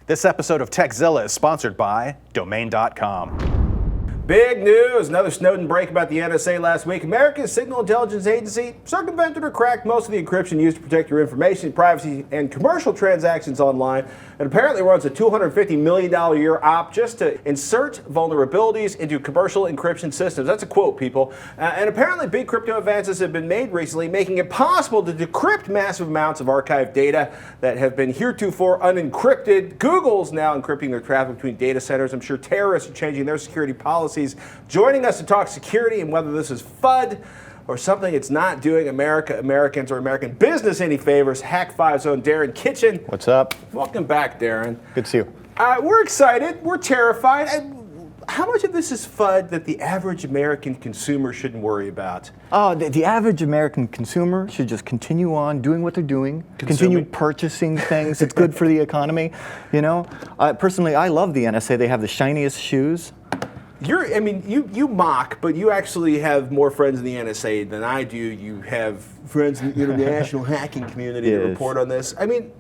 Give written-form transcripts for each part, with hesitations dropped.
This episode of TechZilla is sponsored by Domain.com. Big news! Another Snowden break about the NSA last week. America's Signal Intelligence Agency circumvented or cracked most of the encryption used to protect your information, privacy, and commercial transactions online, and apparently runs a $250 million a year op just to insert vulnerabilities into commercial encryption systems. That's a quote, people. And apparently big crypto advances have been made recently, making it possible to decrypt massive amounts of archived data that have been heretofore unencrypted. Google's now encrypting their traffic between data centers. I'm sure terrorists are changing their security policies. Joining us to talk security and whether this is FUD or something it's not doing Americans, or American business any favors, Hak5's own Darren Kitchen. What's up? Welcome back, Darren. Good to see you. We're excited. We're terrified. How much of this is FUD that the average American consumer shouldn't worry about? Oh, the average American consumer should just continue on doing what they're doing, continue purchasing things. It's good for the economy. You know, personally, I love the NSA. They have the shiniest shoes. You mock, but you actually have more friends in the NSA than I do. You have friends in the international hacking community that report on this. I mean,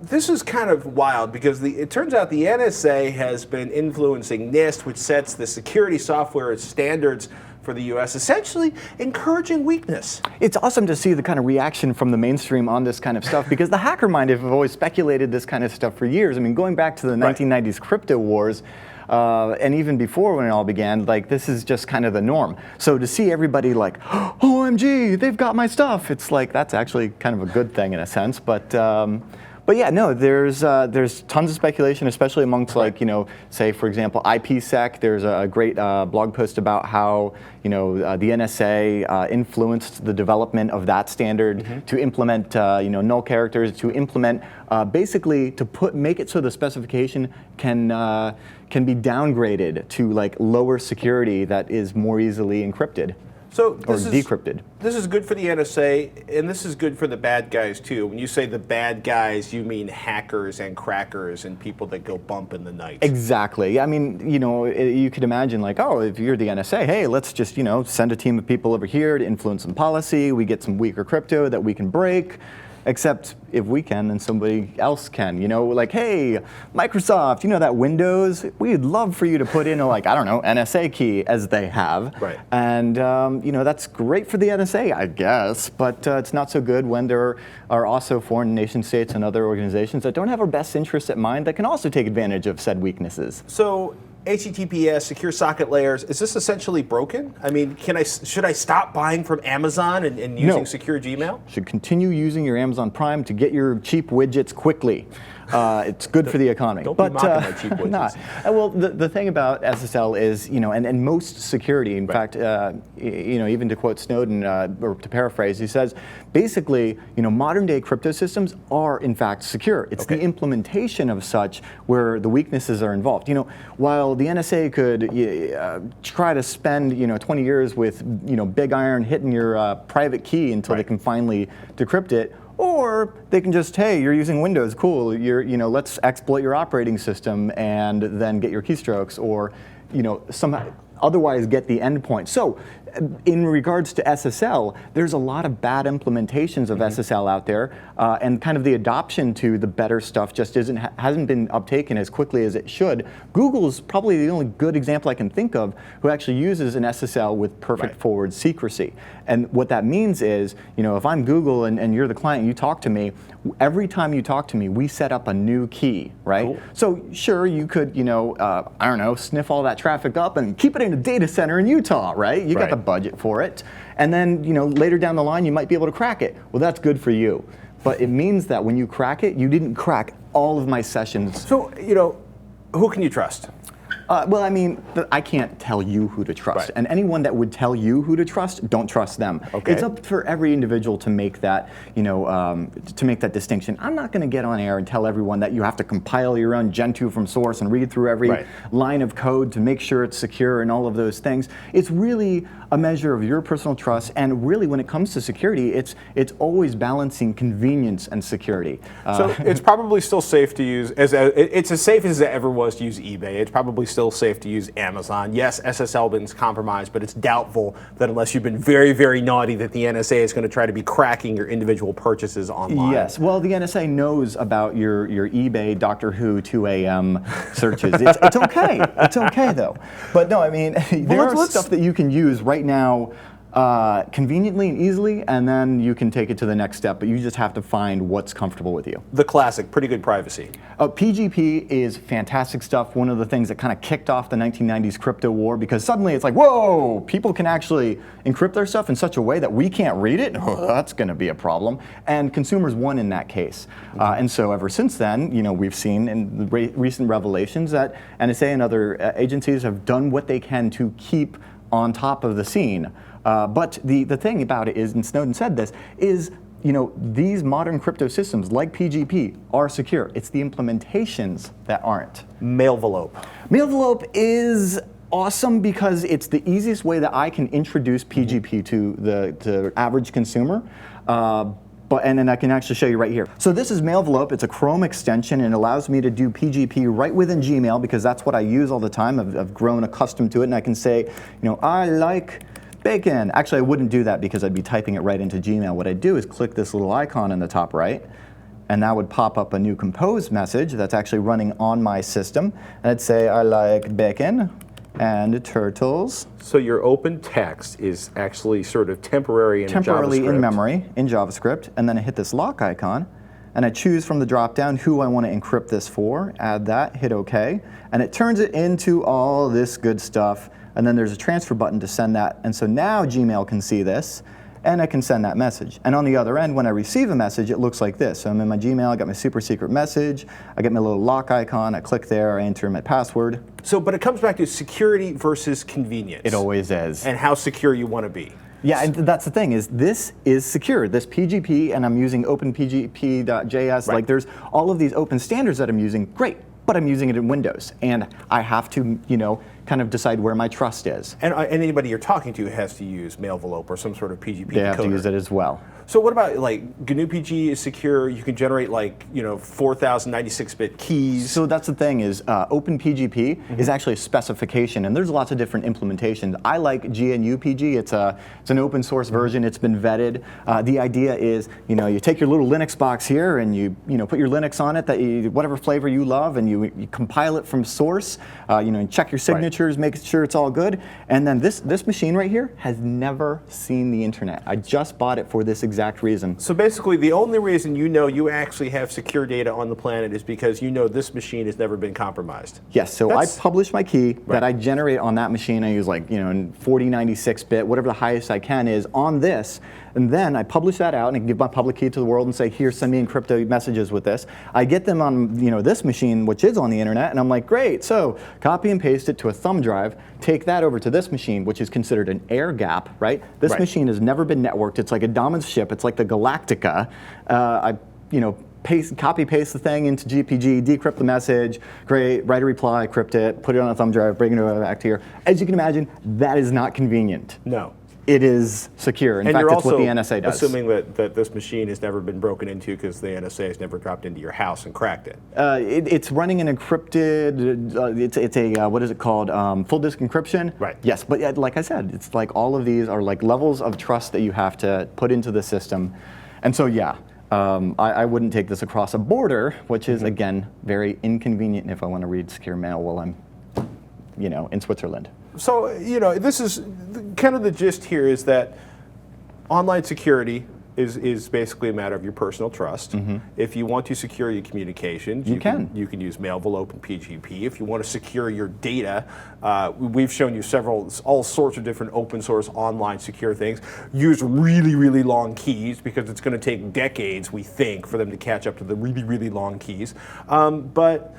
this is kind of wild because it turns out the NSA has been influencing NIST, which sets the security software standards for the U.S., essentially encouraging weakness. It's awesome to see the kind of reaction from the mainstream on this kind of stuff, because the hacker mind have always speculated this kind of stuff for years. I mean, going back to the 1990s crypto wars, and even before when it all began, like, this is just kind of the norm. So to see everybody like, oh, OMG, they've got my stuff, it's like, that's actually kind of a good thing in a sense. But yeah, no, there's tons of speculation, especially amongst, like, you know, say, for example, IPsec. There's a great blog post about how, you know, the NSA influenced the development of that standard to implement, you know, null characters, to implement, basically to make it so the specification can be downgraded to, like, lower security that is more easily encrypted. Or decrypted. This is good for the NSA, and this is good for the bad guys too. When you say the bad guys, you mean hackers and crackers and people that go bump in the night. Exactly. I mean, you know, you could imagine, like, oh, if you're the NSA, hey, let's just, you know, send a team of people over here to influence some policy. We get some weaker crypto that we can break. Except if we can, then somebody else can. You know, like, hey, Microsoft, you know that Windows? We'd love for you to put in a, like, I don't know, NSA key, as they have. Right. And, you know, that's great for the NSA, I guess, but it's not so good when there are also foreign nation states and other organizations that don't have our best interests at mind that can also take advantage of said weaknesses. So, HTTPS, secure socket layers, is this essentially broken? I mean, should I stop buying from Amazon and using secure Gmail? Should continue using your Amazon Prime to get your cheap widgets quickly. It's good for the economy. Don't be mocking my cheap widgets. Well, the thing about SSL is, you know, and most security, in fact, you know, even to quote Snowden, or to paraphrase, he says, basically, you know, modern day crypto systems are in fact secure. It's the implementation of such where the weaknesses are involved. You know, while the NSA could try to spend, you know, 20 years with, you know, big iron hitting your private key until they can finally decrypt it, or they can just, hey, you're using Windows, cool, you know, let's exploit your operating system and then get your keystrokes, or, you know, somehow otherwise get the endpoint. So in regards to SSL, there's a lot of bad implementations of SSL out there, and kind of the adoption to the better stuff just hasn't been uptaken as quickly as it should. Google's probably the only good example I can think of who actually uses an SSL with perfect forward secrecy. And what that means is, you know, if I'm Google and you're the client, you talk to me, every time you talk to me, we set up a new key, right? Cool. So sure, you could, you know, I don't know, sniff all that traffic up and keep it in a data center in Utah, right? You got the budget for it. And then, you know, later down the line, you might be able to crack it. Well, that's good for you. But it means that when you crack it, you didn't crack all of my sessions. So, you know, who can you trust? Well, I mean, I can't tell you who to trust. And anyone that would tell you who to trust, don't trust them. It's up for every individual to make that, you know, to make that distinction. I'm not going to get on air and tell everyone that you have to compile your own Gentoo from source and read through every line of code to make sure it's secure and all of those things. It's really a measure of your personal trust, and really when it comes to security, it's always balancing convenience and security. So it's probably still safe to use, it's as safe as it ever was to use eBay. It's probably still still safe to use Amazon. Yes, SSL been compromised, but it's doubtful that unless you've been very, very naughty that the NSA is going to try to be cracking your individual purchases online. Yes, well, the NSA knows about your eBay Doctor Who 2 a.m. searches. It's okay. It's okay, though. But no, I mean, there are stuff that you can use right now conveniently and easily, and then you can take it to the next step, but you just have to find what's comfortable with you. The classic, pretty good privacy. PGP is fantastic stuff. One of the things that kind of kicked off the 1990s crypto war, because suddenly it's like, whoa, people can actually encrypt their stuff in such a way that we can't read it? Oh, that's going to be a problem. And consumers won in that case. And so ever since then, you know, we've seen in the recent revelations that NSA and other agencies have done what they can to keep on top of the scene. But the thing about it is, and Snowden said this, is, you know, these modern crypto systems like PGP are secure. It's the implementations that aren't. Mailvelope. Mailvelope is awesome because it's the easiest way that I can introduce PGP to the average consumer. And then I can actually show you right here. So this is Mailvelope. It's a Chrome extension and it allows me to do PGP right within Gmail because that's what I use all the time. I've grown accustomed to it, and I can say, you know, I like bacon. Actually, I wouldn't do that because I'd be typing it right into Gmail. What I'd do is click this little icon in the top right, and that would pop up a new compose message that's actually running on my system. And I'd say, I like bacon and turtles. So your open text is actually sort of temporarily in memory in JavaScript, and then I hit this lock icon, and I choose from the drop-down who I want to encrypt this for, add that, hit OK, and it turns it into all this good stuff, and then there's a transfer button to send that, and so now Gmail can see this, and I can send that message. And on the other end, when I receive a message, it looks like this. So I'm in my Gmail, I got my super secret message, I get my little lock icon, I click there, I enter my password. So, but it comes back to security versus convenience. It always is. And how secure you want to be. Yeah, and that's the thing, is this is secure. This PGP, and I'm using openpgp.js, like there's all of these open standards that I'm using, great, but I'm using it in Windows. And I have to, you know, kind of decide where my trust is. And anybody you're talking to has to use Mailvelope or some sort of PGP They have to use it as well. So what about, like, GNU PG is secure, you can generate, like, you know, 4,096-bit keys. So that's the thing is, OpenPGP is actually a specification, and there's lots of different implementations. I like GNU PG, it's an open source version, it's been vetted. The idea is, you know, you take your little Linux box here and you know, put your Linux on it, whatever flavor you love, and you compile it from source, you know, check your signatures, make sure it's all good, and then this machine right here has never seen the internet. I just bought it for this exact reason. So basically, the only reason you know you actually have secure data on the planet is because you know this machine has never been compromised. Yes, so I publish my key that I generate on that machine. I use, like, you know, 4096-bit, whatever the highest I can is on this, and then I publish that out and I can give my public key to the world and say, here, send me encrypted messages with this. I get them on, you know, this machine, which is on the internet, and I'm like, great, so copy and paste it to a thumb drive, take that over to this machine, which is considered an air gap, right? This machine has never been networked. It's like a Domin's ship. It's like the Galactica. I, you know, copy paste the thing into GPG, decrypt the message, great, write a reply, crypt it, put it on a thumb drive, bring it back to here. As you can imagine, that is not convenient. No. It is secure. In fact, it's what the NSA does. Assuming that this machine has never been broken into because the NSA has never dropped into your house and cracked it. It's running an encrypted, it's a, what is it called, full disk encryption? Right. Yes, but like I said, it's like all of these are like levels of trust that you have to put into the system. And so, yeah, I wouldn't take this across a border, which is, again, very inconvenient if I want to read secure mail while I'm, you know, in Switzerland. So, you know, this is kind of the gist here is that online security is basically a matter of your personal trust. If you want to secure your communications, you can use Mailvelope and PGP. If you want to secure your data, we've shown you all sorts of different open source online secure things. Use really, really long keys because it's going to take decades, we think, for them to catch up to the really, really long keys. But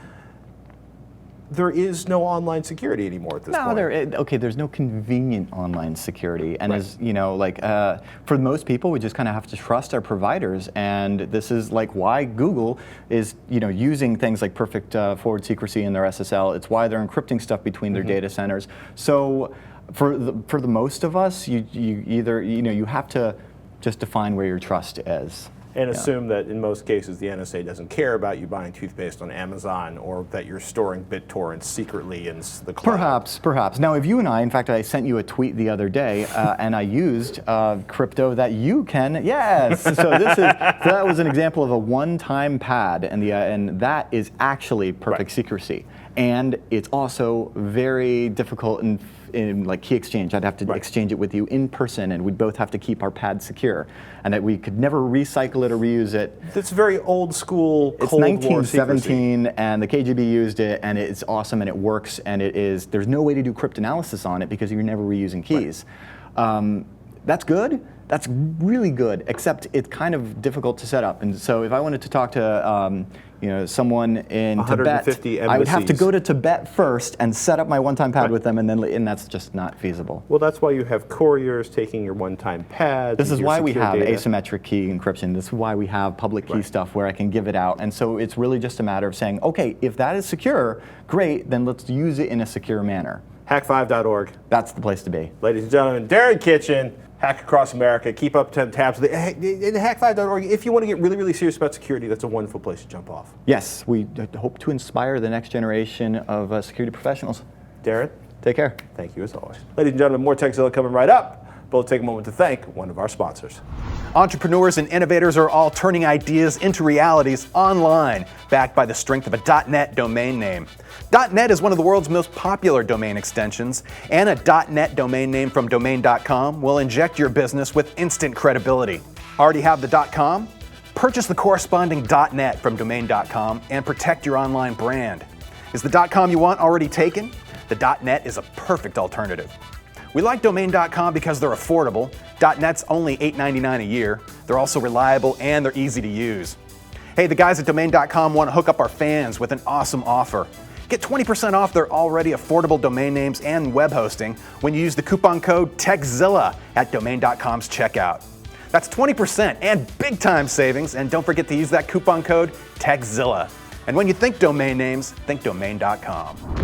there is no online security anymore at this point. Okay, there's no convenient online security, and as you know, like for most people, we just kind of have to trust our providers, and this is like why Google is, you know, using things like perfect forward secrecy in their SSL. It's why they're encrypting stuff between their data centers. So for the most of us, you either, you know, you have to just define where your trust is. And assume that in most cases the NSA doesn't care about you buying toothpaste on Amazon or that you're storing BitTorrents secretly in the cloud. Perhaps. Now, if you and I, in fact, I sent you a tweet the other day, and I used crypto that you can, yes. So that was an example of a one-time pad, and that is actually perfect secrecy. And it's also very difficult in like key exchange. I'd have to exchange it with you in person, and we'd both have to keep our pad secure, and that we could never recycle it or reuse it. It's very old school Cold War secrecy. It's 1917, and the KGB used it, and it's awesome, and it works, and there's no way to do cryptanalysis on it because you're never reusing keys. That's good. That's really good, except it's kind of difficult to set up. And so if I wanted to talk to someone in Tibet, I would have to go to Tibet first and set up my one-time pad with them, and that's just not feasible. Well, that's why you have couriers taking your one-time pads. This is why we have asymmetric key encryption. This is why we have public key stuff where I can give it out. And so it's really just a matter of saying, okay, if that is secure, great, then let's use it in a secure manner. Hak5.org. That's the place to be. Ladies and gentlemen, Darren Kitchen, Hack Across America. Keep up tabs with Hak5.org. If you want to get really, really serious about security, that's a wonderful place to jump off. Yes, we hope to inspire the next generation of security professionals. Darren, take care. Thank you as always. Ladies and gentlemen, more Tekzilla coming right up. But we'll take a moment to thank one of our sponsors. Entrepreneurs and innovators are all turning ideas into realities online, backed by the strength of a .net domain name. .net is one of the world's most popular domain extensions, and a .net domain name from domain.com will inject your business with instant credibility. Already have the .com? Purchase the corresponding .net from domain.com and protect your online brand. Is the .com you want already taken? The .net is a perfect alternative. We like domain.com because they're affordable. .net's only $8.99 a year. They're also reliable and they're easy to use. Hey, the guys at domain.com want to hook up our fans with an awesome offer. Get 20% off their already affordable domain names and web hosting when you use the coupon code TEKZILLA at domain.com's checkout. That's 20% and big time savings, and don't forget to use that coupon code TEKZILLA. And when you think domain names, think domain.com.